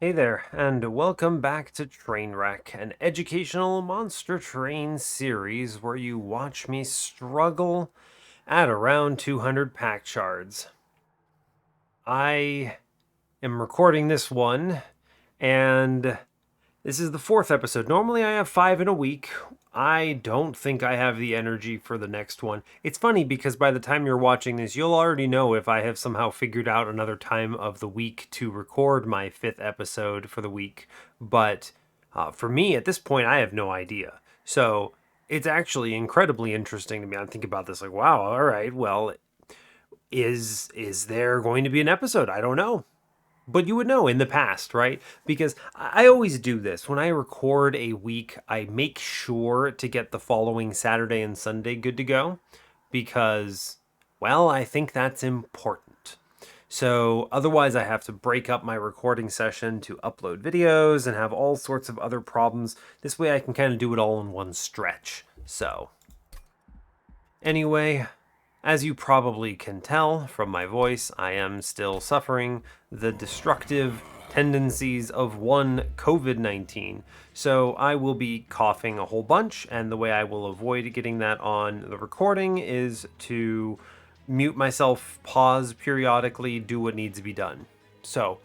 Hey there, and welcome back to Trainwreck, an educational monster train series where you watch me struggle at around 200 Pact Shards. I am recording this one, and this is the fourth episode. Normally I have 5 in a week. I don't think I have the energy for the next one. It's funny because by the time you're watching this, you'll already know if I have somehow figured out another time of the week to record my 5th episode for the week. But for me, at this point, I have no idea. So it's actually incredibly interesting to me. I'm thinking about this like, wow, all right, well, is there going to be an episode? I don't know. But you would know in the past, right? Because I always do this. When I record a week, I make sure to get the following Saturday and Sunday good to go because, well, I think that's important. So otherwise, I have to break up my recording session to upload videos and have all sorts of other problems. This way, I can kind of do it all in one stretch. So, anyway, as you probably can tell from my voice, I am still suffering the destructive tendencies of one COVID-19. So I will be coughing a whole bunch, and the way I will avoid getting that on the recording is to mute myself, pause periodically, do what needs to be done. So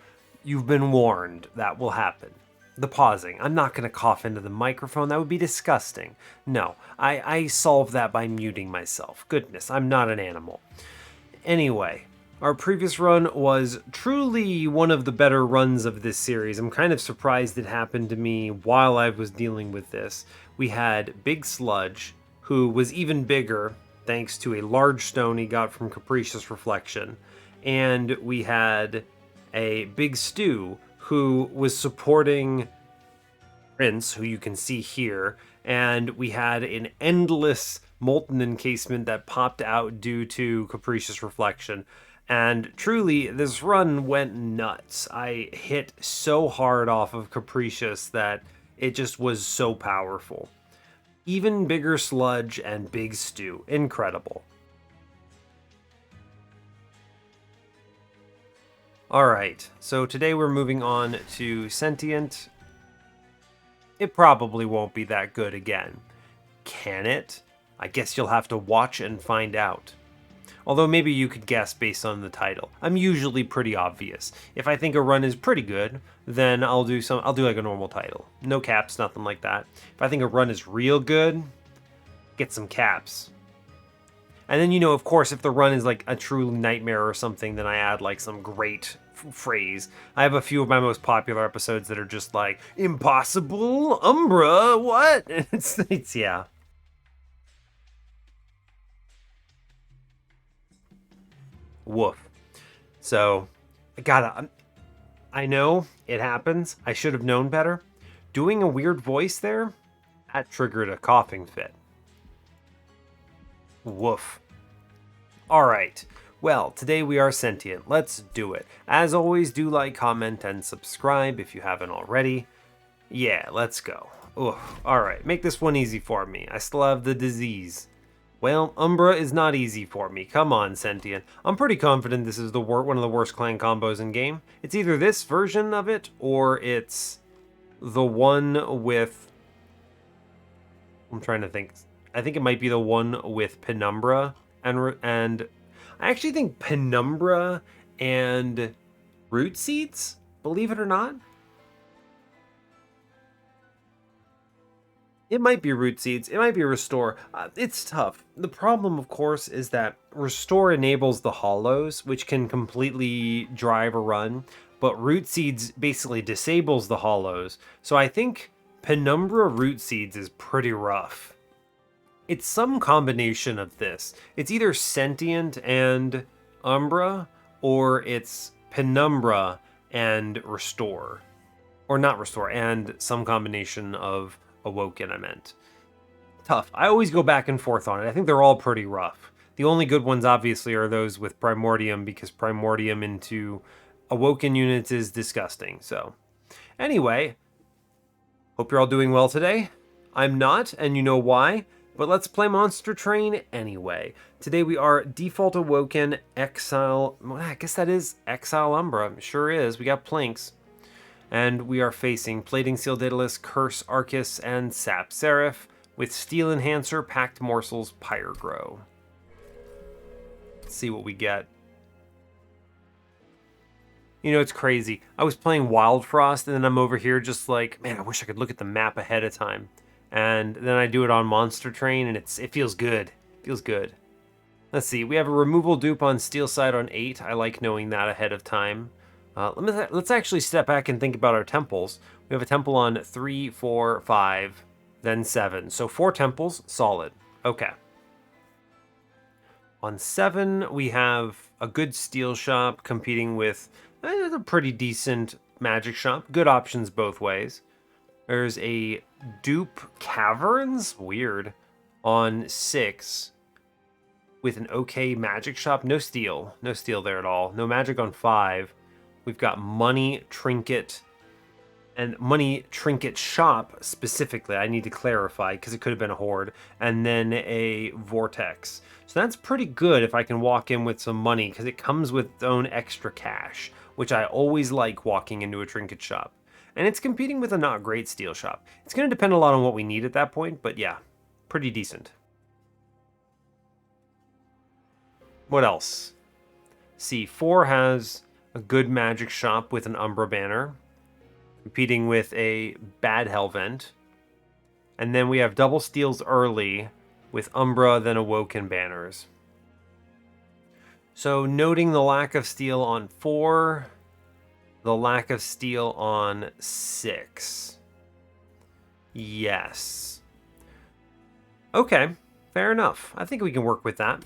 you've been warned that will happen. The pausing. I'm not going to cough into the microphone. That would be disgusting. No, I solve that by muting myself. Goodness, I'm not an animal. Anyway, our previous run was truly one of the better runs of this series. I'm kind of surprised it happened to me while I was dealing with this. We had Big Sludge, who was even bigger thanks to a large stone he got from Capricious Reflection. And we had a Big Stew, who was supporting Prince, who you can see here, and we had an endless molten encasement that popped out due to Capricious Reflection. And truly, this run went nuts. I hit so hard off of Capricious that it just was so powerful. Even bigger Sludge and Big Stew. Incredible. Alright, so today we're moving on to Sentient. It probably won't be that good again. Can it? I guess you'll have to watch and find out. Although maybe you could guess based on the title. I'm usually pretty obvious. If I think a run is pretty good, then I'll do like a normal title. No caps, nothing like that. If I think a run is real good, get some caps. And then, of course, if the run is like a true nightmare or something, then I add like some great phrase. I have a few of my most popular episodes that are just like, impossible? Umbra? What? It's yeah. Woof. So, I know it happens. I should have known better. Doing a weird voice there, that triggered a coughing fit. Woof. Alright, well, today we are Sentient. Let's do it. As always, do like, comment, and subscribe if you haven't already. Yeah, let's go. Alright, make this one easy for me. I still have the disease. Well, Umbra is not easy for me. Come on, Sentient. I'm pretty confident this is one of the worst clan combos in game. It's either this version of it, or it's the one with... I'm trying to think. I think it might be the one with Penumbra and I actually think Penumbra and Root Seeds, believe it or not. It might be Root Seeds, it might be Restore. It's tough. The problem, of course, is that Restore enables the Hollows, which can completely drive a run, but Root Seeds basically disables the Hollows. So I think Penumbra Root Seeds is pretty rough. It's some combination of this. It's either Sentient and Umbra, or it's Penumbra and Restore. Or not Restore, and some combination of Awoken, I meant. Tough. I always go back and forth on it. I think they're all pretty rough. The only good ones, obviously, are those with Primordium, because Primordium into Awoken units is disgusting. So, anyway, hope you're all doing well today. I'm not, and you know why. But let's play Monster Train anyway. Today we are Default Awoken, Exile... Well, I guess that is Exile Umbra. Sure is. We got Plinks. And we are facing Plating Seal Daedalus, Curse Arcus, and Sap Seraph with Steel Enhancer, Packed Morsels, Pyre Grow. Let's see what we get. You know, it's crazy. I was playing Wild Frost, and then I'm over here just like, man, I wish I could look at the map ahead of time. And then I do it on Monster Train, and it feels good. It feels good. Let's see. We have a removal dupe on Steel Side on 8. I like knowing that ahead of time. Let's actually step back and think about our temples. We have a temple on 3, 4, 5, then 7. So 4 temples, solid. Okay. On 7, we have a good steel shop competing with a pretty decent magic shop. Good options both ways. There's a dupe caverns, weird, on 6 with an okay magic shop. No steel there at all. No magic on 5. We've got money trinket and money trinket shop specifically. I need to clarify because it could have been a horde, and then a vortex. So that's pretty good if I can walk in with some money because it comes with its own extra cash, which I always like walking into a trinket shop. And it's competing with a not great steel shop. It's going to depend a lot on what we need at that point, but yeah, pretty decent. What else? C4 has a good magic shop with an Umbra banner, competing with a bad Hellvent. And then we have double steals early with Umbra, then Awoken banners. So noting the lack of steel on 4, the lack of steel on 6. Yes. Okay, fair enough. I think we can work with that.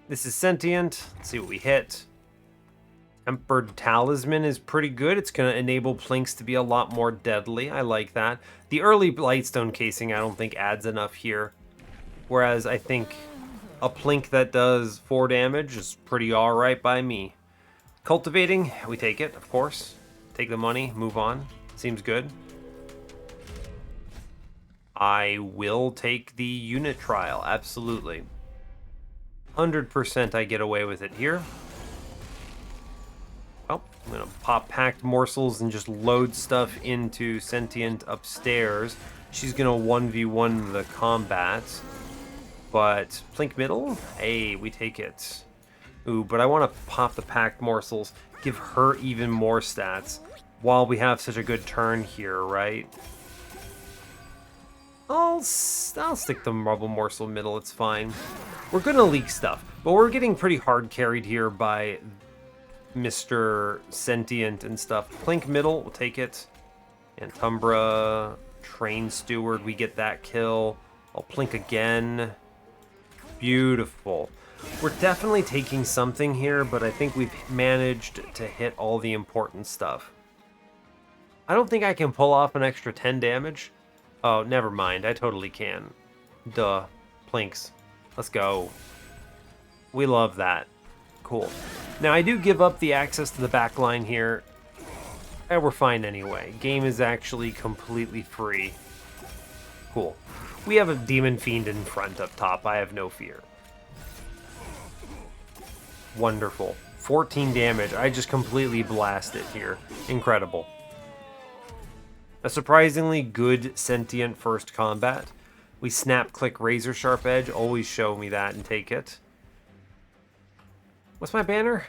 This is Sentient. Let's see what we hit. Tempered Talisman is pretty good. It's going to enable Plinks to be a lot more deadly. I like that. The early Blightstone casing I don't think adds enough here. Whereas I think a Plink that does 4 damage is pretty alright by me. Cultivating, we take it, of course. Take the money, move on. Seems good. I will take the unit trial, absolutely. 100% I get away with it here. Oh, I'm going to pop Packed Morsels and just load stuff into Sentient upstairs. She's going to 1v1 the combat. But Plink middle? Hey, we take it. Ooh, but I want to pop the Packed Morsels, give her even more stats, while we have such a good turn here, right? I'll stick the Rubble Morsel middle, it's fine. We're gonna leak stuff, but we're getting pretty hard carried here by Mr. Sentient and stuff. Plink middle, we'll take it. And Umbra, Train Steward, we get that kill. I'll Plink again. Beautiful. We're definitely taking something here, but I think we've managed to hit all the important stuff. I don't think I can pull off an extra 10 damage. Oh, never mind. I totally can. Duh. Plinks. Let's go. We love that. Cool. Now, I do give up the access to the back line here. We're fine anyway. Game is actually completely free. Cool. We have a Demon Fiend in front up top. I have no fear. Wonderful. 14 damage. I just completely blasted here. Incredible. A surprisingly good Sentient first combat. We snap, click, razor sharp edge. Always show me that and take it. What's my banner?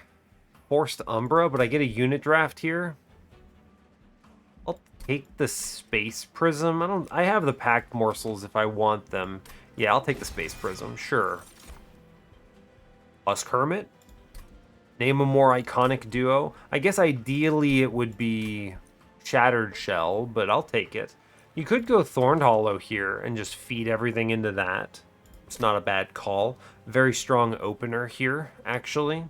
Forced Umbra, but I get a unit draft here. I'll take the Space Prism. I have the Packed Morsels if I want them. Yeah, I'll take the Space Prism, sure. Husk Hermit. Name a more iconic duo. I guess ideally it would be Shattered Shell, but I'll take it. You could go Thorned Hollow here and just feed everything into that. It's not a bad call. Very strong opener here, actually.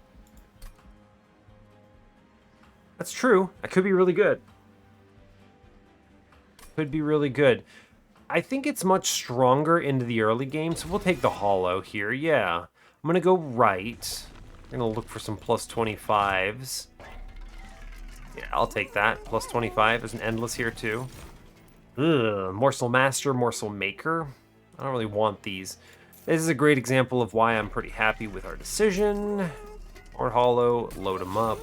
That's true. That could be really good. Could be really good. I think it's much stronger into the early game, so we'll take the Hollow here. Yeah. I'm going to go right. I'm going to look for some plus 25s. Yeah, I'll take that. Plus 25 is an endless here, too. Ugh, Morsel Master, Morsel Maker. I don't really want these. This is a great example of why I'm pretty happy with our decision. Thorned Hollow, load them up.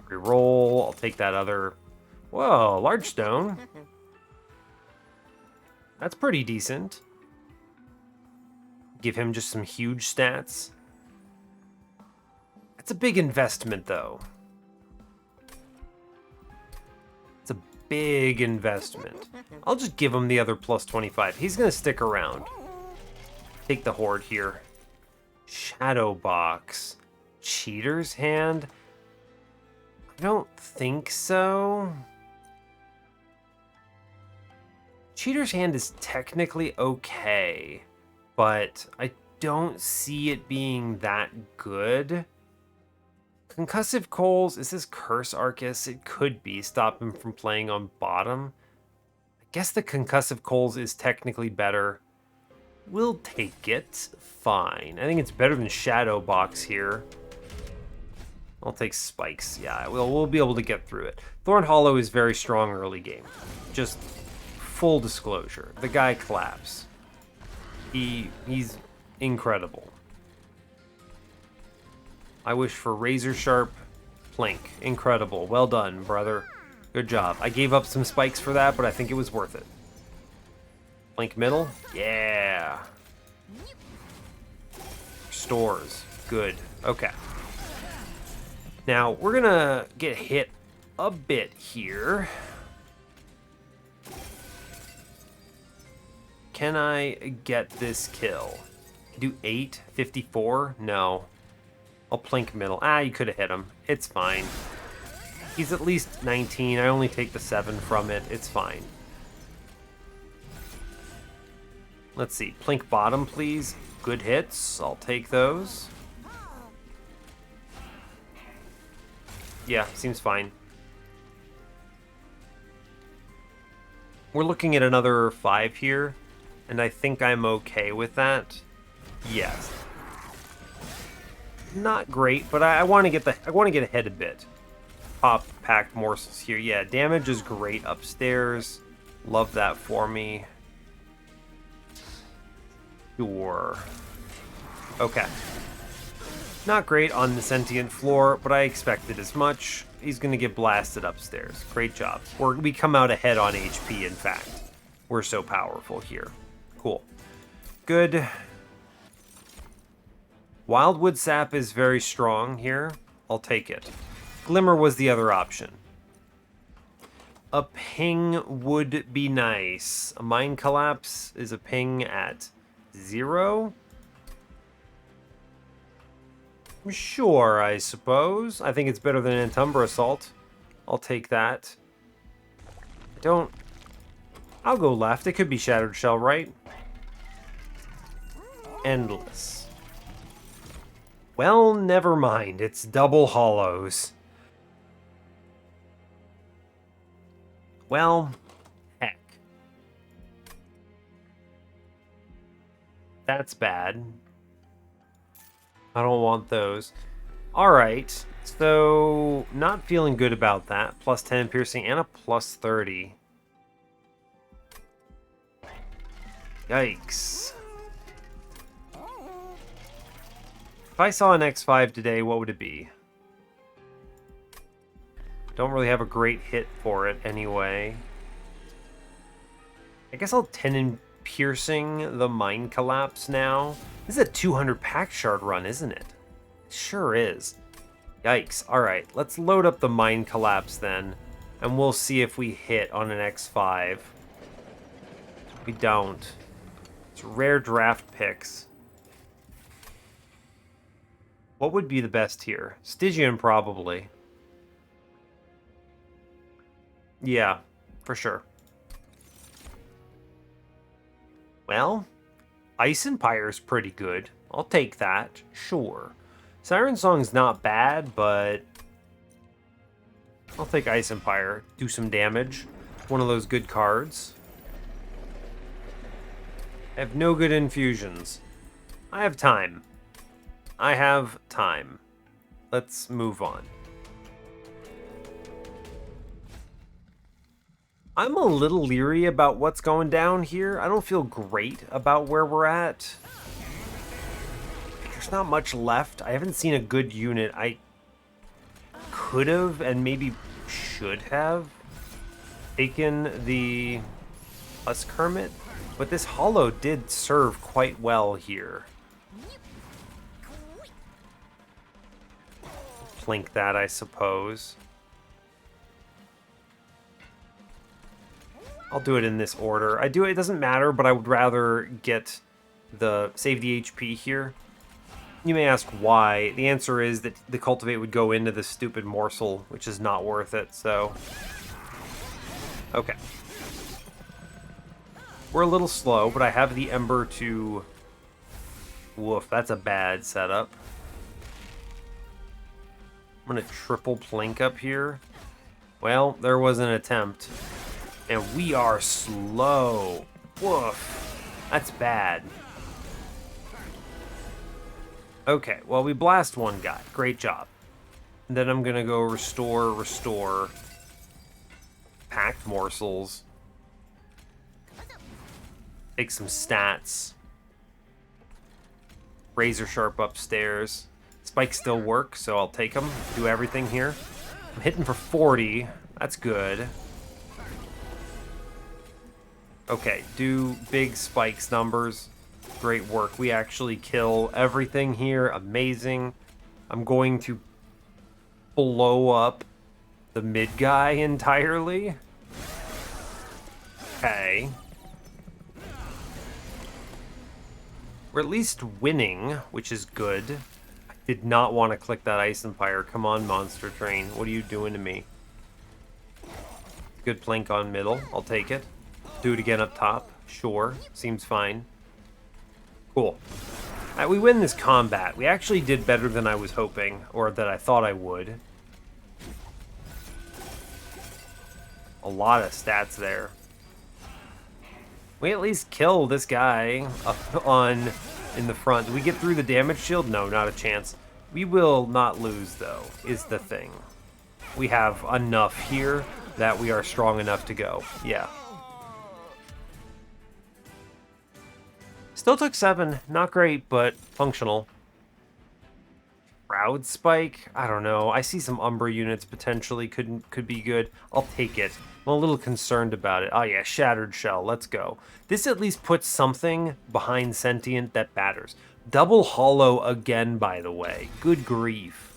Reroll. I'll take that other Whoa, large stone. That's pretty decent. Give him just some huge stats. That's a big investment, though. It's a big investment. I'll just give him the other plus 25. He's going to stick around. Take the horde here. Shadow box. Cheater's hand? I don't think so. Cheater's hand is technically okay, but I don't see it being that good. Concussive Coals, is this Curse Arcus? It could be. Stop him from playing on bottom. I guess the Concussive Coals is technically better. We'll take it. Fine. I think it's better than Shadow Box here. I'll take Spikes. Yeah, we'll be able to get through it. Thorned Hollow is very strong early game. Just full disclosure. The guy claps. He's incredible. I wish for Razor Sharp Plink. Incredible. Well done, brother. Good job. I gave up some spikes for that, but I think it was worth it. Plink middle? Yeah. Stores. Good. Okay. Now, we're gonna get hit a bit here. Can I get this kill? Do 8? 54? No. I'll plink middle. Ah, you could have hit him. It's fine. He's at least 19. I only take the 7 from it. It's fine. Let's see. Plink bottom, please. Good hits. I'll take those. Yeah, seems fine. We're looking at another 5 here, and I think I'm okay with that. Yes. Not great, but I want to get ahead a bit. Pop packed morsels here. Yeah, damage is great upstairs. Love that for me. Sure. Okay. Not great on the sentient floor, but I expected as much. He's going to get blasted upstairs. Great job. We come out ahead on HP, in fact. We're so powerful here. Cool. Good. Wildwood Sap is very strong here. I'll take it. Glimmer was the other option. A ping would be nice. A Mind Collapse is a ping at 0. Sure, I suppose. I think it's better than an Umbra Assault. I'll take that. I'll go left. It could be Shattered Shell, right? Endless. Well, never mind. It's double hollows. Well, heck. That's bad. I don't want those. Alright, so not feeling good about that. Plus 10 piercing and a plus 30. Yikes. If I saw an X5 today, what would it be? Don't really have a great hit for it anyway. I guess I'll 10 in piercing the Mind Collapse now. This is a 200 Pact Shard run, isn't it? It sure is. Yikes. Alright, let's load up the Mind Collapse then, and we'll see if we hit on an X5. We don't. It's rare draft picks. What would be the best here? Stygian, probably. Yeah, for sure. Well, Ice Empire's pretty good. I'll take that, sure. Siren Song's not bad, but I'll take Ice Empire. Do some damage. One of those good cards. I have no good infusions. I have time. I have time. Let's move on. I'm a little leery about what's going down here. I don't feel great about where we're at. There's not much left. I haven't seen a good unit. I could have and maybe should have taken the Husk Hermit, but this Hollow did serve quite well here. Plink that, I suppose. I'll do it in this order. It doesn't matter, but I would rather get save the HP here. You may ask why. The answer is that the Cultivate would go into this stupid morsel, which is not worth it, so... Okay. We're a little slow, but I have the Ember to... Woof, that's a bad setup. I'm gonna triple Plink up here. Well, there was an attempt. And we are slow. Woof. That's bad. Okay, well, we blast one guy. Great job. And then I'm gonna go restore. Packed morsels. Take some stats. Razor Sharp upstairs. Spikes still work, so I'll take them. Do everything here. I'm hitting for 40. That's good. Okay, do big spikes numbers. Great work. We actually kill everything here. Amazing. I'm going to blow up the mid guy entirely. Okay. We're at least winning, which is good. I did not want to click that Ice Empire. Come on, Monster Train. What are you doing to me? Good Plink on middle. I'll take it. Do it again up top. Sure. Seems fine. Cool. We win this combat. We actually did better than I was hoping, or that I thought I would. A lot of stats there. We at least kill this guy up in the front. Do we get through the damage shield? No, not a chance. We will not lose, though, is the thing. We have enough here that we are strong enough to go. Yeah. Still took 7. Not great, but functional. Shroud Spike? I don't know. I see some Umbra units potentially could be good. I'll take it. I'm a little concerned about it. Oh yeah, Shattered Shell. Let's go. This at least puts something behind Sentient that batters. Double Hollow again, by the way. Good grief.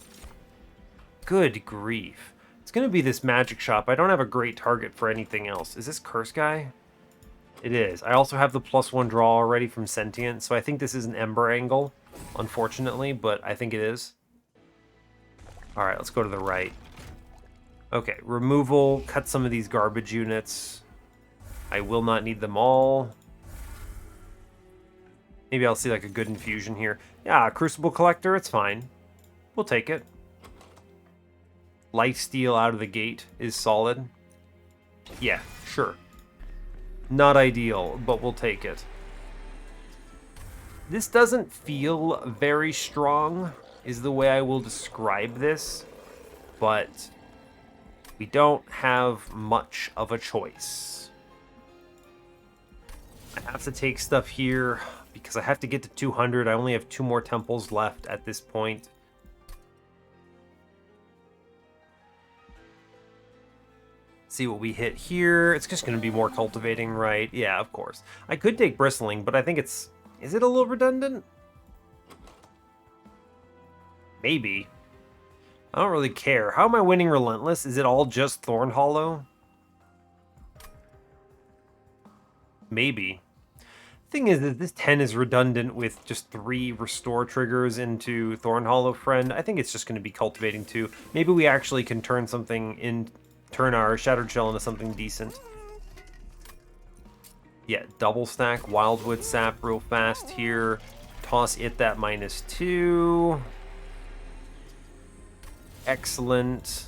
Good grief. It's going to be this magic shop. I don't have a great target for anything else. Is this Curse Guy? It is. I also have the +1 draw already from Sentient, so I think this is an Ember angle, unfortunately, but I think it is. Alright, let's go to the right. Okay, removal, cut some of these garbage units. I will not need them all. Maybe I'll see like a good infusion here. Yeah, Crucible Collector, it's fine. We'll take it. Lifesteal out of the gate is solid. Yeah, sure. Not ideal, but we'll take it. This doesn't feel very strong, is the way I will describe this, but we don't have much of a choice. I have to take stuff here because I have to get to 200. I only have 2 more temples left at this point. See what we hit here. It's just going to be more cultivating, right? Yeah, of course. I could take Bristling, but I think it's... Is it a little redundant? Maybe. I don't really care. How am I winning Relentless? Is it all just Thorned Hollow? Maybe. Thing is that this 10 is redundant with just 3 restore triggers into Thorned Hollow Friend. I think it's just going to be cultivating too. Maybe we actually can turn our Shattered Shell into something decent. Yeah, double stack Wildwood Sap real fast here. Toss it that -2. Excellent.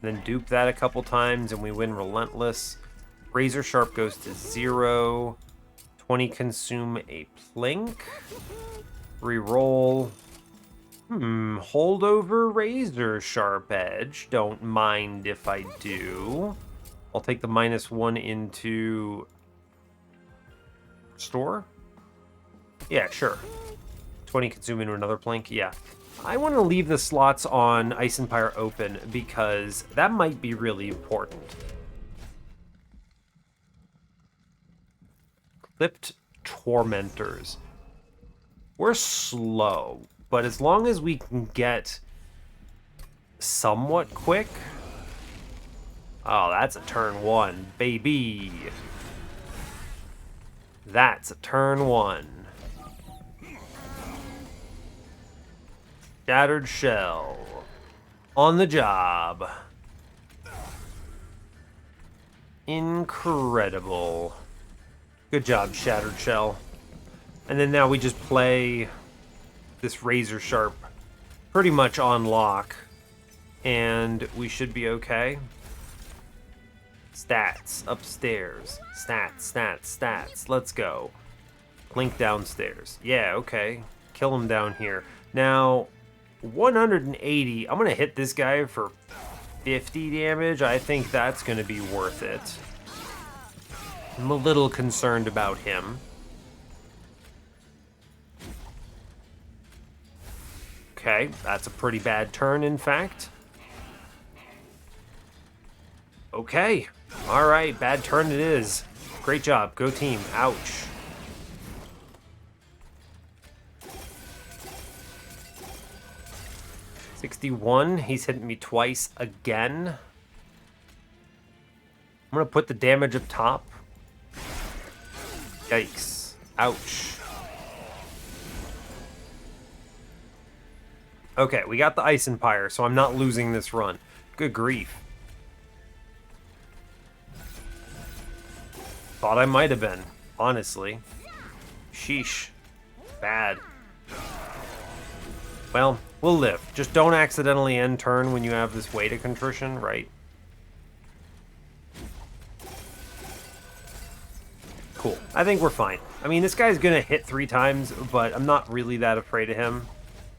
Then dupe that a couple times and we win Relentless. Razor Sharp goes to 0. 20 consume a Plink. Reroll. Holdover Razor Sharp Edge. Don't mind if I do. I'll take the -1 into Restore. Yeah, sure. 20 consume into another Plink. Yeah. I want to leave the slots on Ice Empire open because that might be really important. Clipped Tormentors. We're slow, but as long as we can get somewhat quick... Oh, that's a turn 1, baby. That's a turn 1. Shattered Shell. On the job. Incredible. Good job, Shattered Shell. And then now we just play this Razor Sharp pretty much on lock. And we should be okay. Stats upstairs. Stats. Let's go. Link downstairs. Yeah, okay. Kill him down here. Now, 180. I'm going to hit this guy for 50 damage. I think that's going to be worth it. I'm a little concerned about him. Okay, that's a pretty bad turn, in fact. Okay. All right, bad turn it is. Great job. Go team. Ouch. $61. He's hitting me twice again. I'm going to put the damage up top. Yikes. Ouch. Okay, we got the Ice Empire, so I'm not losing this run. Good grief. Thought I might have been, honestly. Sheesh. Bad. Well, we'll live. Just don't accidentally end turn when you have this weight of contrition, right? Cool. I think we're fine. I mean, this guy's gonna hit 3 times, but I'm not really that afraid of him.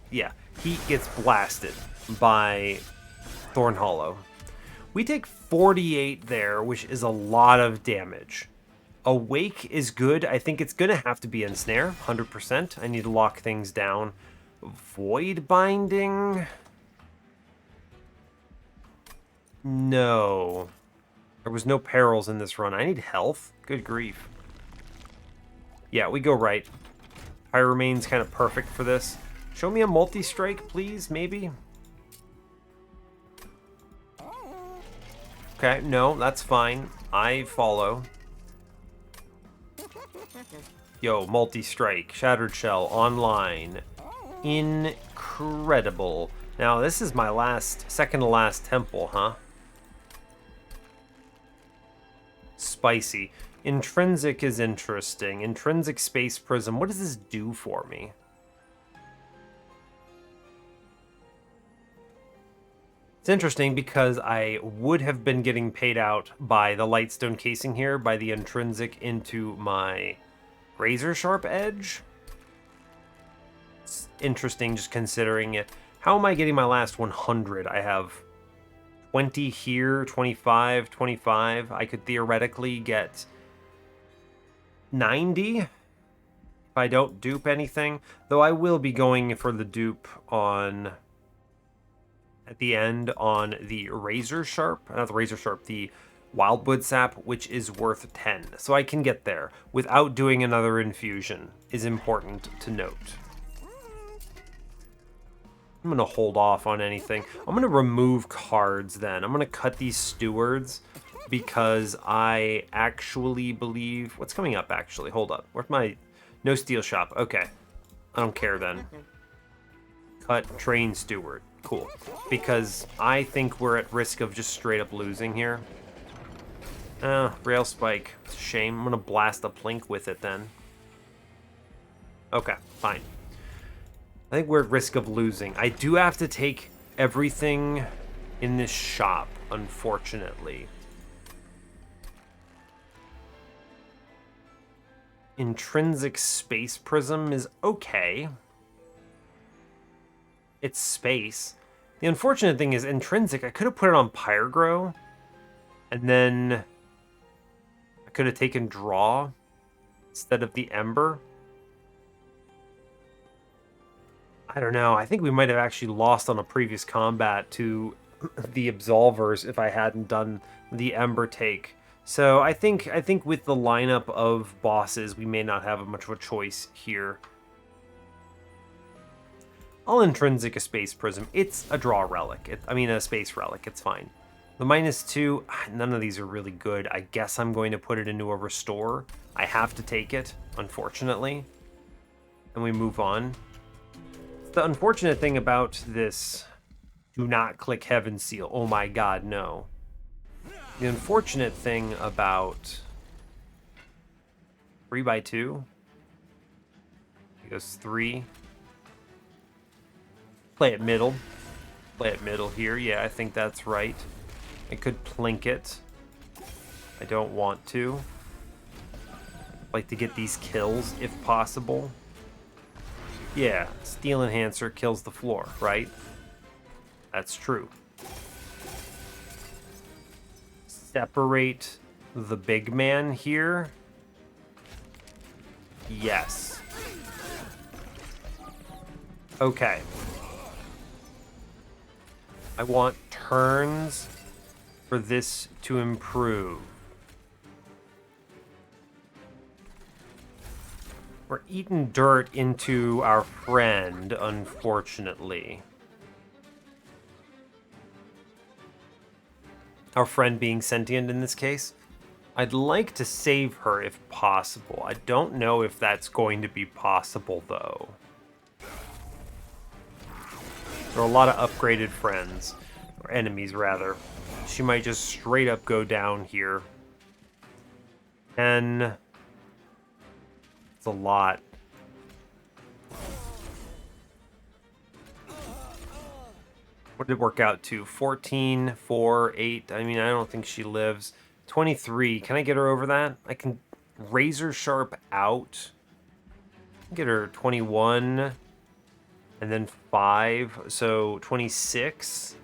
Yeah, he gets blasted by Thorned Hollow. We take 48 there, which is a lot of damage. Awake is good. I think it's going to have to be Ensnare, 100%. I need to lock things down. Void Binding? No. There was no perils in this run. I need health. Good grief. Yeah, we go right. Pyramane's kind of perfect for this. Show me a multi-strike, please, maybe? Okay, no, that's fine. I follow. Yo, multi-strike, Shattered Shell, online. Incredible. Now, this is my second to last temple, huh? Spicy. Intrinsic is interesting. Intrinsic Space Prism. What does this do for me? It's interesting because I would have been getting paid out by the Lightstone casing here, by the intrinsic into my Razor Sharp Edge. It's interesting just considering it. How am I getting my last 100? I have 20 here, 25, 25. I could theoretically get 90 if I don't dupe anything. Though I will be going for the dupe on... at the end on the Razor Sharp, not the Razor Sharp, the Wildwood Sap, which is worth 10. So I can get there without doing another infusion, is important to note. I'm going to hold off on anything. I'm going to remove cards then. I'm going to cut these Stewards because I actually believe... What's coming up, actually? Hold up. Where's my... No Steel Shop. Okay. I don't care then. Cut Train Steward. Cool. Because I think we're at risk of just straight up losing here. Rail Spike. It's a shame. I'm going to blast a Plink with it then. Okay, fine. I think we're at risk of losing. I do have to take everything in this shop, unfortunately. Intrinsic Space Prism is okay. It's space. The unfortunate thing is Intrinsic. I could have put it on Pyrogrow, and then I could have taken Draw instead of the Ember. I don't know. I think we might have actually lost on a previous combat to the Absolvers if I hadn't done the Ember take. So I think with the lineup of bosses, we may not have much of a choice here. I'll intrinsic a space prism. It's a draw relic. A space relic. It's fine. The -2, none of these are really good. I guess I'm going to put it into a restore. I have to take it, unfortunately. And we move on. The unfortunate thing about this, do not click Heaven Seal. Oh my god, no. The unfortunate thing about 3x2, it goes 3. Play it middle. Play it middle here. Yeah, I think that's right. I could plink it. I don't want to. I'd like to get these kills if possible. Yeah, Steel Enhancer kills the floor, right? That's true. Separate the big man here. Yes. Okay. I want turns for this to improve. We're eating dirt into our friend, unfortunately. Our friend being sentient in this case. I'd like to save her if possible. I don't know if that's going to be possible, though. There are a lot of upgraded friends, or enemies, rather. She might just straight up go down here. 10. It's a lot. What did it work out to? 14, 4, 8. I mean, I don't think she lives. 23. Can I get her over that? I can razor sharp out. Get her 21. And then 5. So 26.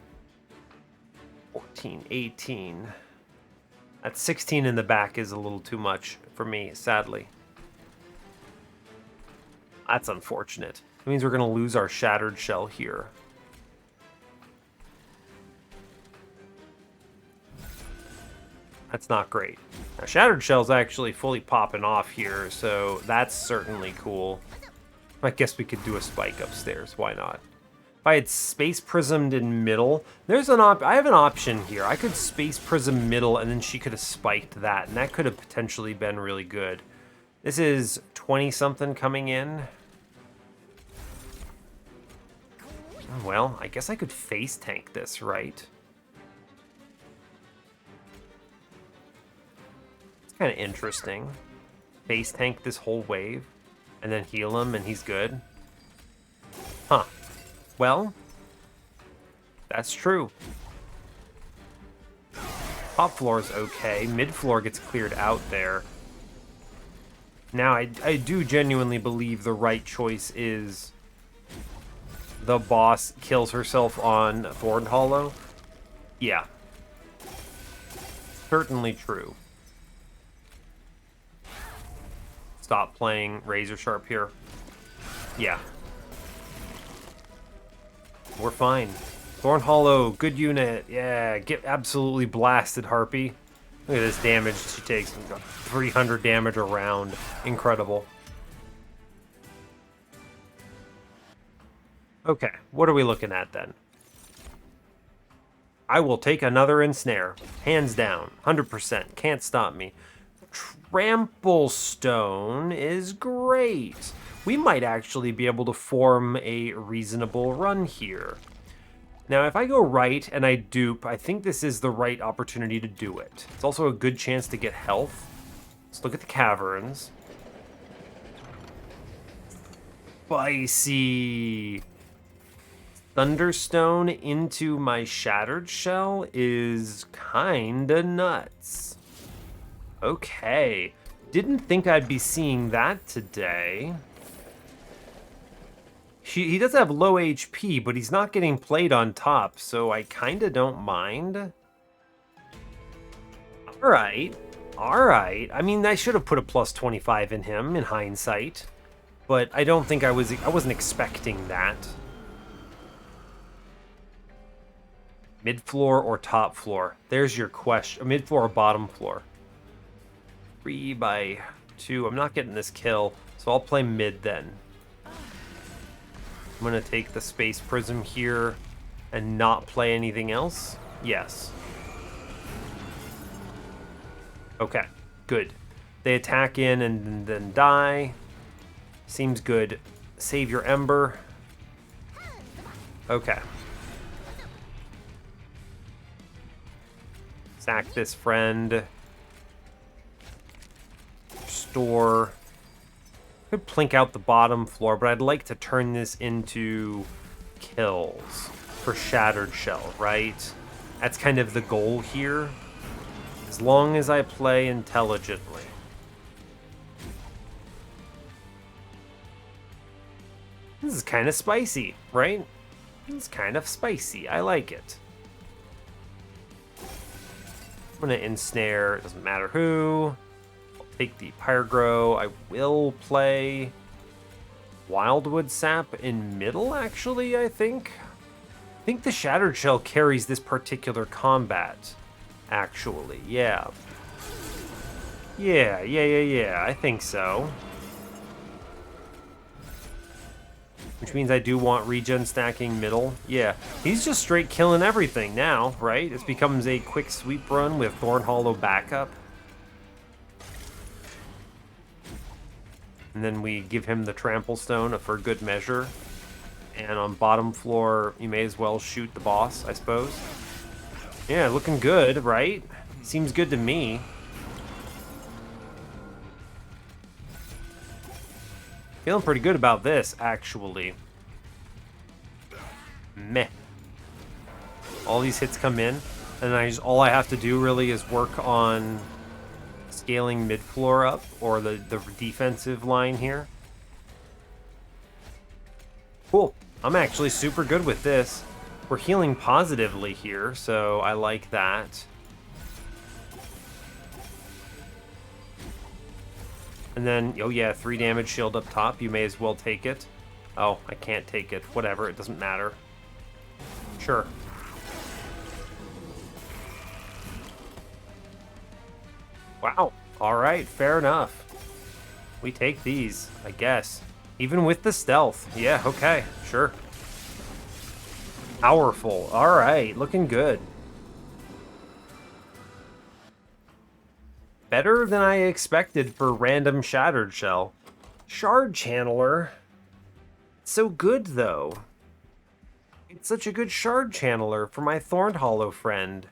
14, 18. That 16 in the back is a little too much for me, sadly. That's unfortunate. It means we're going to lose our Shattered Shell here. That's not great. Now, Shattered Shell's actually fully popping off here, so that's certainly cool. I guess we could do a spike upstairs. Why not? If I had Space Prismed in middle, there's an I have an option here. I could Space Prism middle, and then she could have spiked that, and that could have potentially been really good. This is 20-something coming in. Well, I guess I could face tank this, right? It's kind of interesting. Face tank this whole wave, and then heal him, and he's good. Huh. Well, that's true. Top floor is okay. Mid floor gets cleared out there. Now, I do genuinely believe the right choice is the boss kills herself on Thorned Hollow. Yeah. Certainly true. Stop playing Razor Sharp here. Yeah. We're fine. Thorned Hollow, good unit. Yeah, get absolutely blasted, Harpy. Look at this damage she takes. 300 damage a round. Incredible. Okay, what are we looking at then? I will take another ensnare. Hands down. 100%. Can't stop me. Trample Stone is great. We might actually be able to form a reasonable run here. Now, if I go right and I dupe, I think this is the right opportunity to do it. It's also a good chance to get health. Let's look at the caverns. Spicy. Thunderstone into my Shattered Shell is kinda nuts. Okay. Didn't think I'd be seeing that today. He does have low HP, but he's not getting played on top, so I kinda don't mind. Alright. Alright. I mean, I should have put a plus 25 in him, in hindsight. But I don't think I wasn't expecting that. Mid-floor or top floor? There's your question. Mid-floor or bottom floor? 3 by 2. I'm not getting this kill, so I'll play mid then. I'm going to take the Space Prism here and not play anything else. Yes. Okay, good. They attack in and then die. Seems good. Save your Ember. Okay. Sack this friend. Restore. Could plink out the bottom floor, but I'd like to turn this into kills for Shattered Shell, right? That's kind of the goal here. As long as I play intelligently. This is kind of spicy, right? It's kind of spicy. I like it. I'm going to ensnare. It doesn't matter who. I'll take the Pyrogrow. I will play Wildwood Sap in middle, actually, I think. I think the Shattered Shell carries this particular combat, actually. Yeah. Yeah. I think so. Which means I do want regen stacking middle. Yeah, he's just straight killing everything now, right? It becomes a quick sweep run with Thorned Hollow backup. And then we give him the Trample Stone for good measure. And on bottom floor, you may as well shoot the boss, I suppose. Yeah, looking good, right? Seems good to me. Feeling pretty good about this, actually. Meh. All these hits come in, and all I have to do really is work on scaling mid floor up, or the defensive line here. Cool. I'm actually super good with this. We're healing positively here, so I like that. And then, oh yeah, 3 damage shield up top. You may as well take it. Oh, I can't take it. Whatever, it doesn't matter. Sure. Wow. Alright, fair enough. We take these, I guess. Even with the stealth. Yeah, okay, sure. Powerful. Alright, looking good. Better than I expected for random Shattered Shell. Shard Channeler. So good, though. It's such a good Shard Channeler for my Thorned Hollow friend.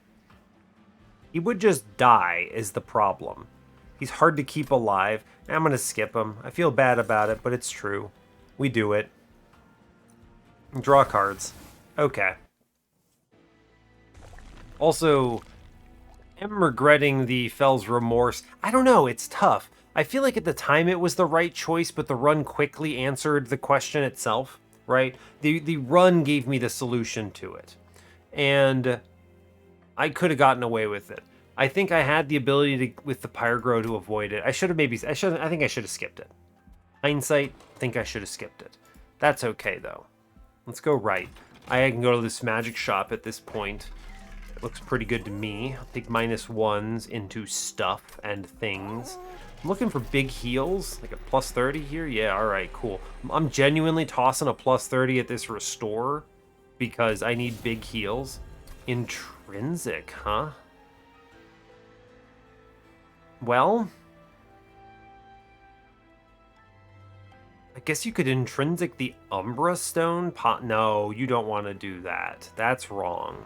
He would just die, is the problem. He's hard to keep alive. I'm going to skip him. I feel bad about it, but it's true. We do it. Draw cards. Okay. Also, I'm regretting the Fell's Remorse. I don't know, it's tough. I feel like at the time it was the right choice, but the run quickly answered the question itself, right? The run gave me the solution to it. And I could have gotten away with it. I think I had the ability to, with the Pyrogrow, to avoid it. I think I should have skipped it. Hindsight, I think I should have skipped it. That's okay, though. Let's go right. I can go to this magic shop at this point. It looks pretty good to me. I'll take -1s into stuff and things. I'm looking for big heals, like a +30 here. Yeah, all right, cool. I'm genuinely tossing a +30 at this restore because I need big heals. Intrinsic, huh? Well, I guess you could intrinsic the Umbra stone. No, you don't want to do that. That's wrong.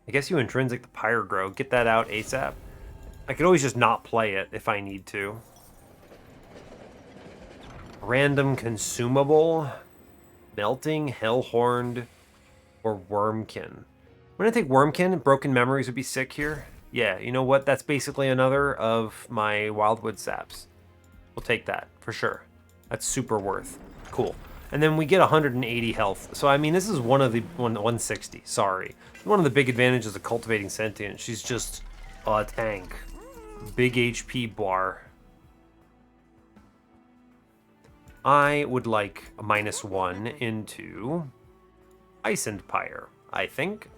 I guess you intrinsic the Pyrogrow. Get that out ASAP. I could always just not play it if I need to. Random consumable. Melting, Hellhorned, or Wormkin. I'm going to take Wormkin. Broken Memories would be sick here. Yeah, you know what? That's basically another of my Wildwood Saps. We'll take that, for sure. That's super worth. Cool. And then we get 180 health. So, I mean, this is 160, sorry. One of the big advantages of Cultivating Sentient. She's just a tank. Big HP bar. I would like a -1 into Ice and Pyre, I think.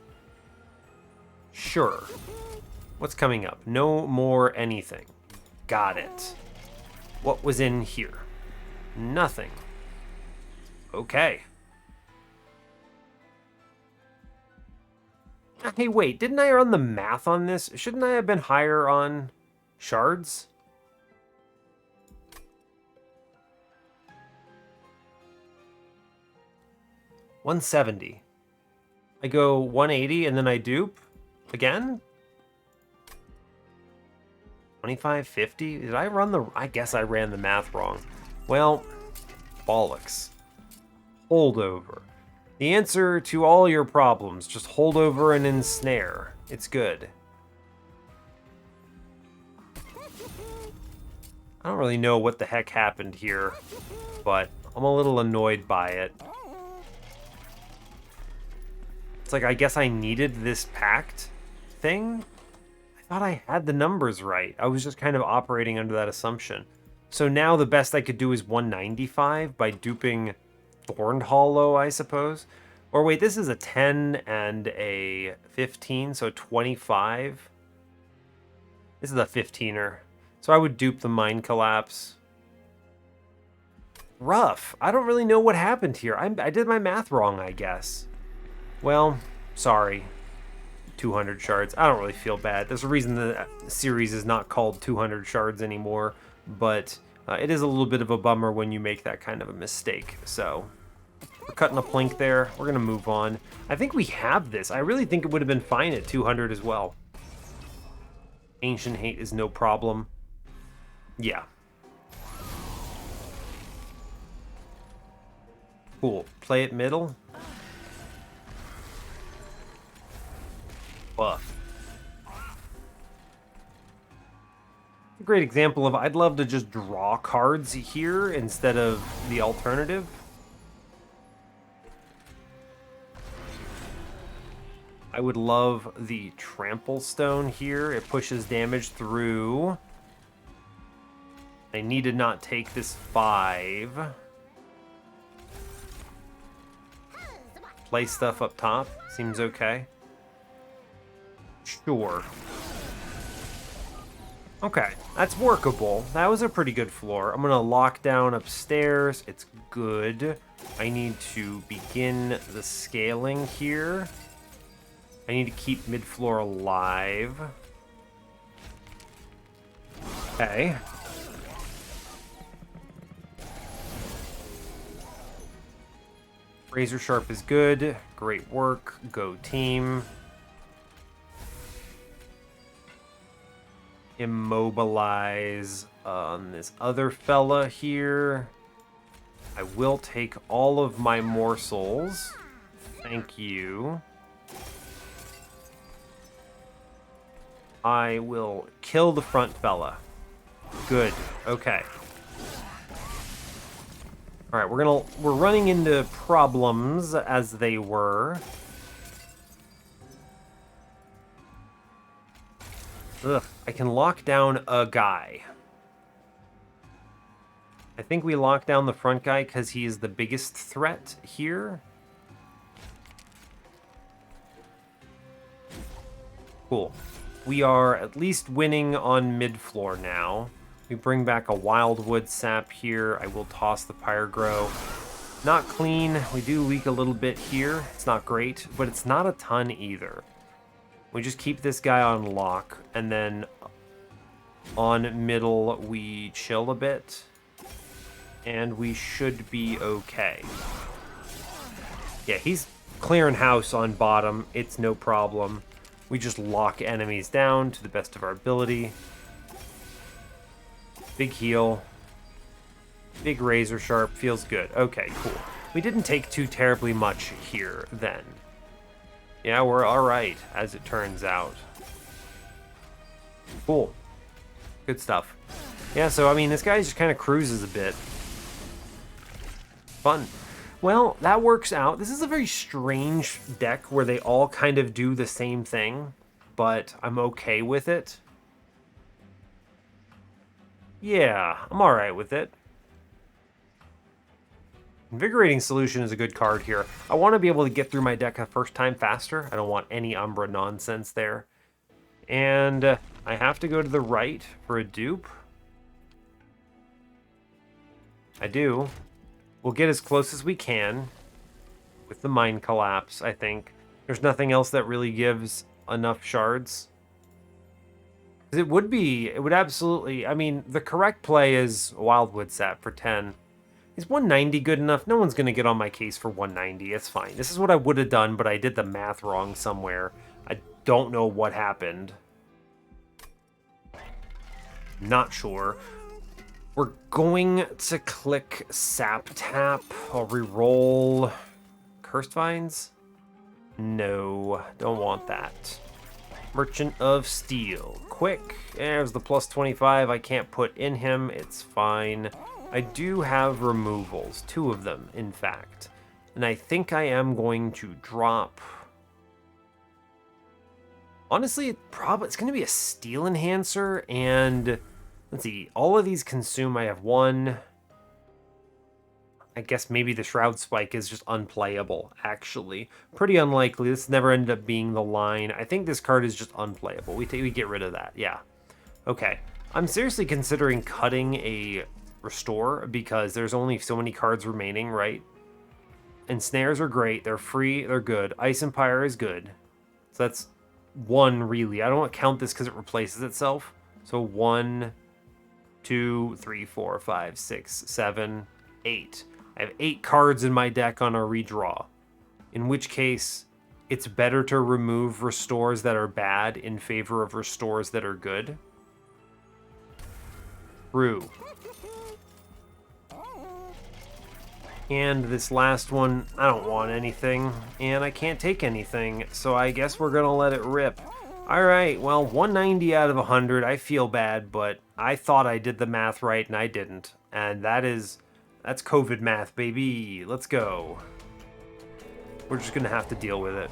Sure. What's coming up? No more anything. Got it. What was in here? Nothing. Okay. Hey, wait, didn't I run the math on this? Shouldn't I have been higher on shards? $170. I go 180 and then I dupe again? 2550? Did I run the... I guess I ran the math wrong. Well, bollocks. Holdover. The answer to all your problems. Just hold over and ensnare. It's good. I don't really know what the heck happened here, but I'm a little annoyed by it. It's like, I guess I needed this pact thing? I thought I had the numbers right. I was just kind of operating under that assumption. So now the best I could do is 195 by duping Thorned Hollow, I suppose. Or wait, this is a 10 and a 15, so 25. This is a 15er. So I would dupe the Mind Collapse. Rough. I don't really know what happened here. I did my math wrong, I guess. Well, sorry. 200 shards. I don't really feel bad. There's a reason the series is not called 200 shards anymore, but it is a little bit of a bummer when you make that kind of a mistake. So we're cutting a plink there. We're going to move on. I think we have this. I really think it would have been fine at 200 as well. Ancient Hate is no problem. Yeah. Cool. Play it middle. Buff. A great example of I'd love to just draw cards here instead of the alternative. I would love the Trample Stone here. It pushes damage through. I need to not take this 5. Play stuff up top. Seems okay. Sure. Okay, that's workable. That was a pretty good floor. I'm gonna lock down upstairs. It's good. I need to begin the scaling here. I need to keep mid-floor alive. Okay. Razor Sharp is good. Great work. Go team. Immobilize on this other fella here. I will take all of my morsels. Thank you. I will kill the front fella. Good. Okay. All right, we're running into problems as they were. Ugh, I can lock down a guy. I think we lock down the front guy because he is the biggest threat here. Cool. We are at least winning on mid-floor now. We bring back a Wildwood Sap here. I will toss the Pyrogrow. Not clean. We do leak a little bit here. It's not great, but it's not a ton either. We just keep this guy on lock, and then on middle we chill a bit, and we should be okay. Yeah, he's clearing house on bottom. It's no problem. We just lock enemies down to the best of our ability. Big heal. Big Razor Sharp. Feels good. Okay, cool. We didn't take too terribly much here then. Yeah, we're alright, as it turns out. Cool. Good stuff. Yeah, so, I mean, this guy just kind of cruises a bit. Fun. Well, that works out. This is a very strange deck where they all kind of do the same thing, but I'm okay with it. Yeah, I'm alright with it. Invigorating Solution is a good card here. I want to be able to get through my deck the first time faster. I don't want any Umbra nonsense there. And I have to go to the right for a dupe. I do. We'll get as close as we can with the Mind Collapse, I think. There's nothing else that really gives enough shards. It would absolutely, I mean, the correct play is Wildwood Sap for 10. Is 190 good enough? No one's going to get on my case for 190. It's fine. This is what I would have done, but I did the math wrong somewhere. I don't know what happened. Not sure. We're going to click Sap Tap. I'll re-roll Cursed Vines. No, don't want that. Merchant of Steel. Quick. There's the plus 25. I can't put in him. It's fine. I do have removals. 2 of them, in fact. And I think I am going to drop... Honestly, it's going to be a Steel Enhancer, and... Let's see. All of these consume. I have 1... I guess maybe the Shroud Spike is just unplayable, actually. Pretty unlikely. This never ended up being the line. I think this card is just unplayable. We get rid of that. Yeah. Okay. I'm seriously considering cutting a Restore because there's only so many cards remaining, right? And Snares are great. They're free. They're good. Ice Empire is good. So that's 1, really. I don't count this because it replaces itself. So 1, 2, 3, 4, 5, 6, 7, 8. I have 8 cards in my deck on a redraw, in which case it's better to remove restores that are bad in favor of restores that are good. True. And this last one, I don't want anything, and I can't take anything, so I guess we're gonna let it rip. Alright, well, 190 out of 100, I feel bad, but I thought I did the math right, and I didn't. And that's COVID math, baby. Let's go. We're just gonna have to deal with it.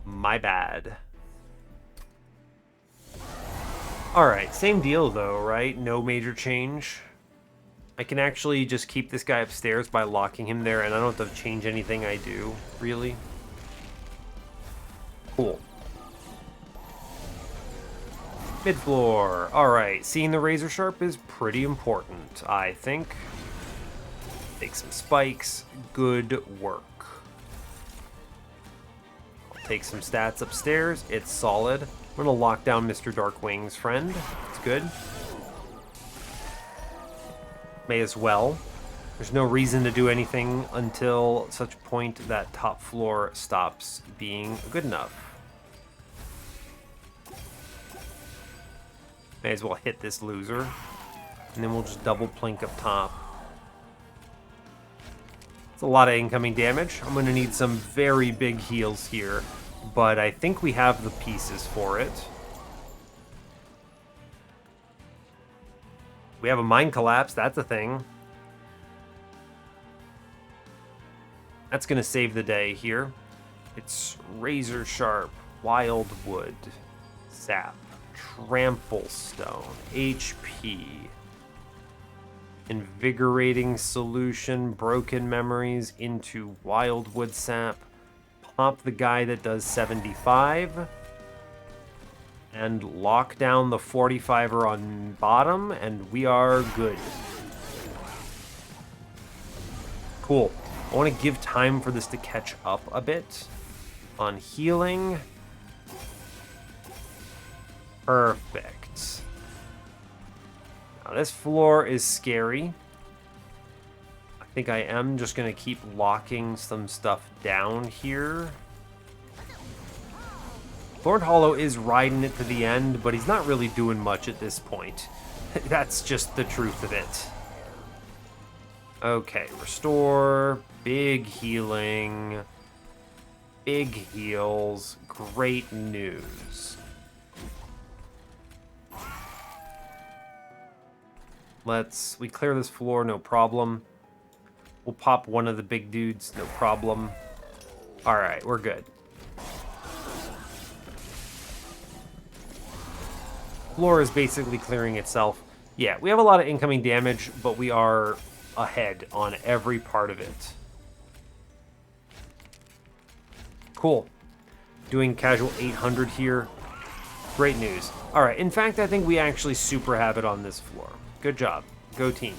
My bad. Alright, same deal though, right? No major change. I can actually just keep this guy upstairs by locking him there, and I don't have to change anything I do, really. Cool. Mid-floor. Alright, seeing the Razor Sharp is pretty important, I think. Take some spikes. Good work. I'll take some stats upstairs. It's solid. I'm going to lock down Mr. Darkwing's friend. It's good. May as well. There's no reason to do anything until such point that top floor stops being good enough. May as well hit this loser. And then we'll just double plink up top. It's a lot of incoming damage. I'm going to need some very big heals here, but I think we have the pieces for it. We have a Mind Collapse. That's a thing. That's going to save the day here. It's Razor Sharp, Wildwood, Sap, Trample Stone, HP, Invigorating Solution, Broken Memories into Wildwood Sap, pop the guy that does 75, and lock down the 45er on bottom, and we are good. Cool. I want to give time for this to catch up a bit on healing. Perfect. Now this floor is scary. I think I am just going to keep locking some stuff down here. Thorned Hollow is riding it to the end, but he's not really doing much at this point. That's just the truth of it. Okay, restore, big healing, big heals, great news. We clear this floor, no problem. We'll pop one of the big dudes, no problem. Alright, we're good. Floor is basically clearing itself. Yeah, we have a lot of incoming damage, but we are ahead on every part of it. Cool. Doing casual 800 here. Great news. All right, in fact, I think we actually super have it on this floor. Good job. Go team.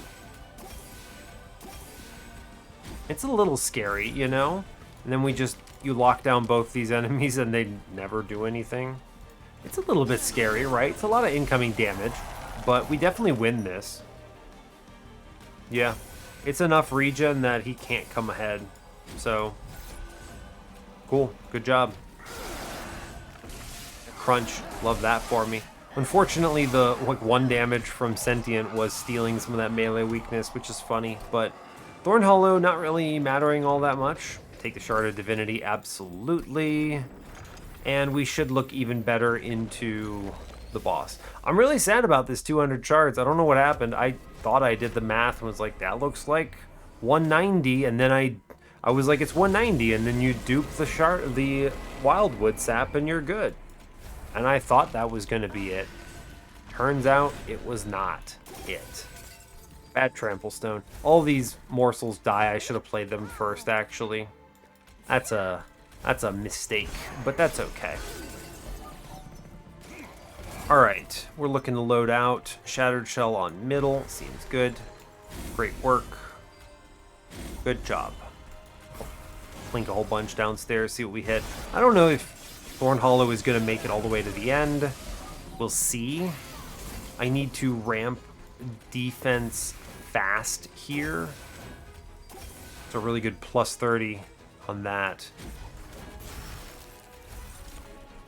It's a little scary, you know? And then you lock down both these enemies and they never do anything. It's a little bit scary, right? It's a lot of incoming damage, but we definitely win this. Yeah, it's enough regen that he can't come ahead. So, cool. Good job. Crunch. Love that for me. Unfortunately, the 1 damage from Sentient was stealing some of that melee weakness, which is funny, but Thorned Hollow not really mattering all that much. Take the Shard of Divinity, absolutely. And we should look even better into the boss. I'm really sad about this 200 shards. I don't know what happened. I thought I did the math and was like, that looks like 190, and then I was like, it's 190, and then you dupe the Wildwood sap and you're good. And I thought that was going to be it. Turns out it was not it. Bad Trample Stone. All these morsels die. I should have played them first, actually. That's a mistake, but that's okay. All right, we're looking to load out. Shattered Shell on middle. Seems good. Great work. Good job. Blink a whole bunch downstairs, see what we hit. I don't know if Thorned Hollow is going to make it all the way to the end. We'll see. I need to ramp defense fast here. It's a really good plus 30 on that.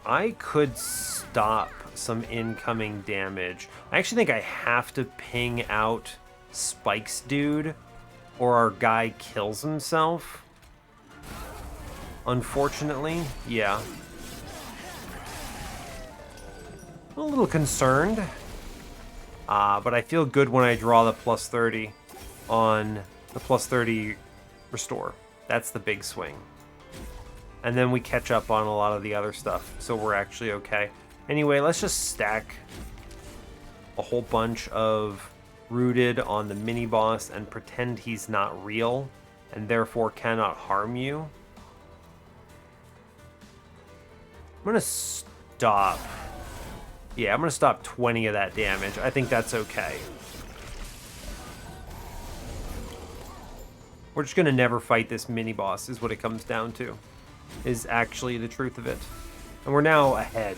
I could stop some incoming damage. I actually think I have to ping out Spike's dude or our guy kills himself. Unfortunately, yeah. A little concerned. But I feel good when I draw the plus 30 on the plus 30 restore. That's the big swing. And then we catch up on a lot of the other stuff, so we're actually okay. Anyway, let's just stack a whole bunch of Rooted on the mini-boss and pretend he's not real and therefore cannot harm you. I'm going to stop. Yeah, I'm going to stop 20 of that damage. I think that's okay. We're just going to never fight this mini-boss is what it comes down to. Is actually the truth of it. And we're now ahead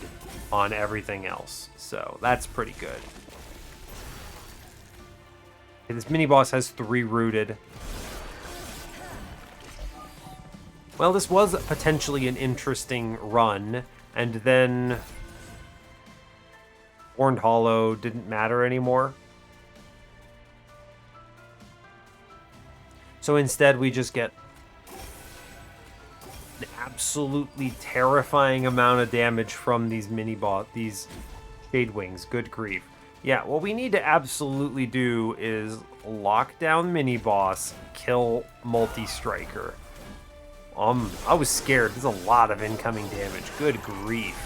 on everything else. So that's pretty good. Okay, this mini-boss has 3 Rooted. Well, this was potentially an interesting run. And then Thorned Hollow didn't matter anymore. So instead we just get an absolutely terrifying amount of damage from these these Shade Wings. Good grief. Yeah, what we need to absolutely do is lock down mini-boss, kill multi-striker. I was scared. There's a lot of incoming damage. Good grief.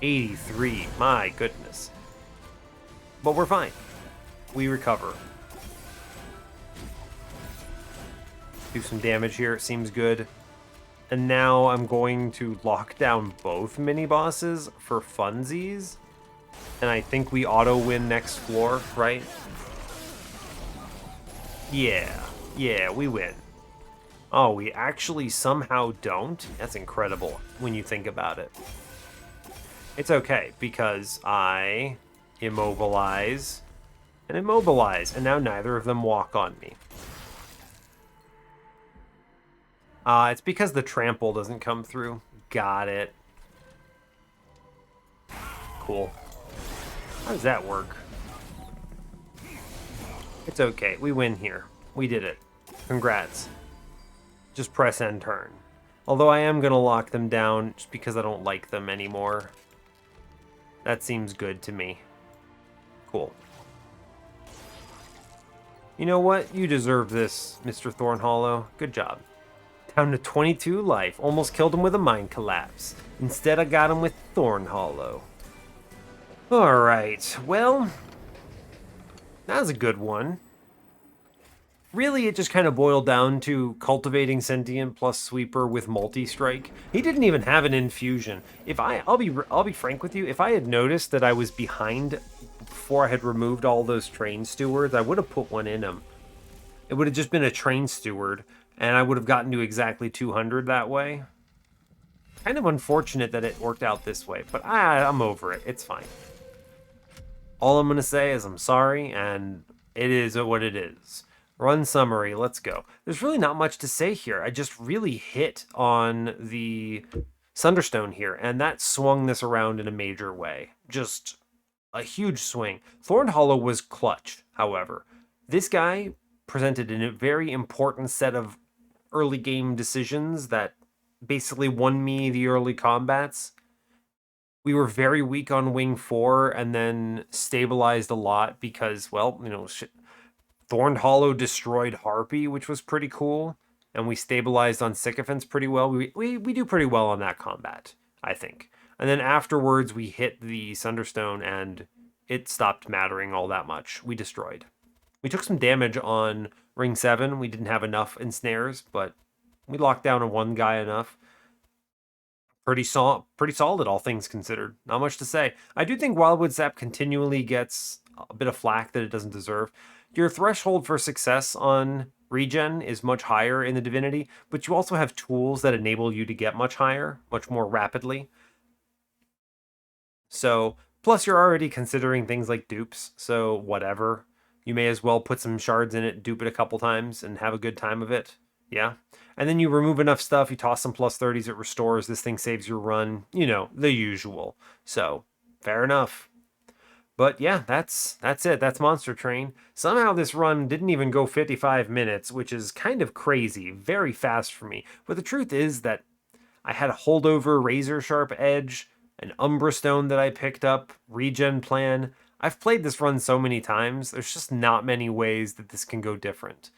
83. My goodness. But we're fine. We recover. Do some damage here. It seems good. And now I'm going to lock down both mini-bosses for funsies. And I think we auto-win next floor, right? Yeah. Yeah, we win. Oh, we actually somehow don't? That's incredible when you think about it. It's okay, because I immobilize and immobilize, and now neither of them walk on me. It's because the trample doesn't come through. Got it. Cool. How does that work? It's okay. We win here. We did it. Congrats. Just press end turn. Although I am going to lock them down just because I don't like them anymore. That seems good to me. Cool. You know what? You deserve this, Mr. Thorned Hollow. Good job. Down to 22 life. Almost killed him with a mind collapse. Instead, I got him with Thorned Hollow. Alright, well, that was a good one. really, it just kind of boiled down to cultivating sentient plus sweeper with multi-strike. He didn't even have an infusion. I'll be frank with you, if I had noticed that I was behind before I had removed all those train stewards, I would have put one in him. It would have just been a train steward, and I would have gotten to exactly 200 that way. Kind of unfortunate that it worked out this way, but I'm over it. It's fine. All I'm going to say is I'm sorry, and it is what it is. Run summary, let's go. There's really not much to say here. I just really hit on the Sunderstone here, and that swung this around in a major way. Just a huge swing. Thorned Hollow was clutch, however. This guy presented a very important set of early game decisions that basically won me the early combats. We were very weak on Wing 4 and then stabilized a lot because, well, Thorned Hollow destroyed Harpy, which was pretty cool, and we stabilized on Sycophants pretty well. We do pretty well on that combat, I think. And then afterwards, we hit the Sunderstone, and it stopped mattering all that much. We destroyed. We took some damage on Ring 7. We didn't have enough ensnares, but we locked down on one guy enough. Pretty solid, all things considered. Not much to say. I do think Wildwood Sap continually gets a bit of flack that it doesn't deserve. Your threshold for success on regen is much higher in the Divinity, but you also have tools that enable you to get much higher, much more rapidly. So, plus you're already considering things like dupes, so whatever. You may as well put some shards in it, dupe it a couple times, and have a good time of it. Yeah. And then you remove enough stuff, you toss some plus 30s, it restores, this thing saves your run. The usual. So, fair enough. But yeah, that's it. That's Monster Train. Somehow this run didn't even go 55 minutes, which is kind of crazy. Very fast for me. But the truth is that I had a holdover Razor Sharp Edge, an Umbra Stone that I picked up, regen plan. I've played this run so many times, there's just not many ways that this can go different.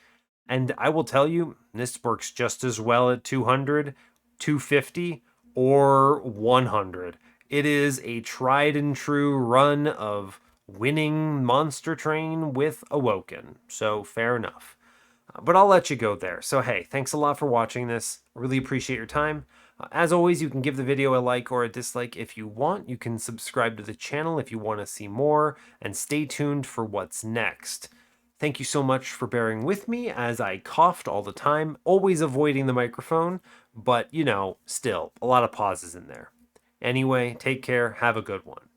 And I will tell you, this works just as well at 200, 250, or 100. It is a tried and true run of winning Monster Train with Awoken. So fair enough. But I'll let you go there. So hey, thanks a lot for watching this. Really appreciate your time. As always, you can give the video a like or a dislike if you want. You can subscribe to the channel if you want to see more, and stay tuned for what's next. Thank you so much for bearing with me as I coughed all the time, always avoiding the microphone, but still, a lot of pauses in there. Anyway, take care, have a good one.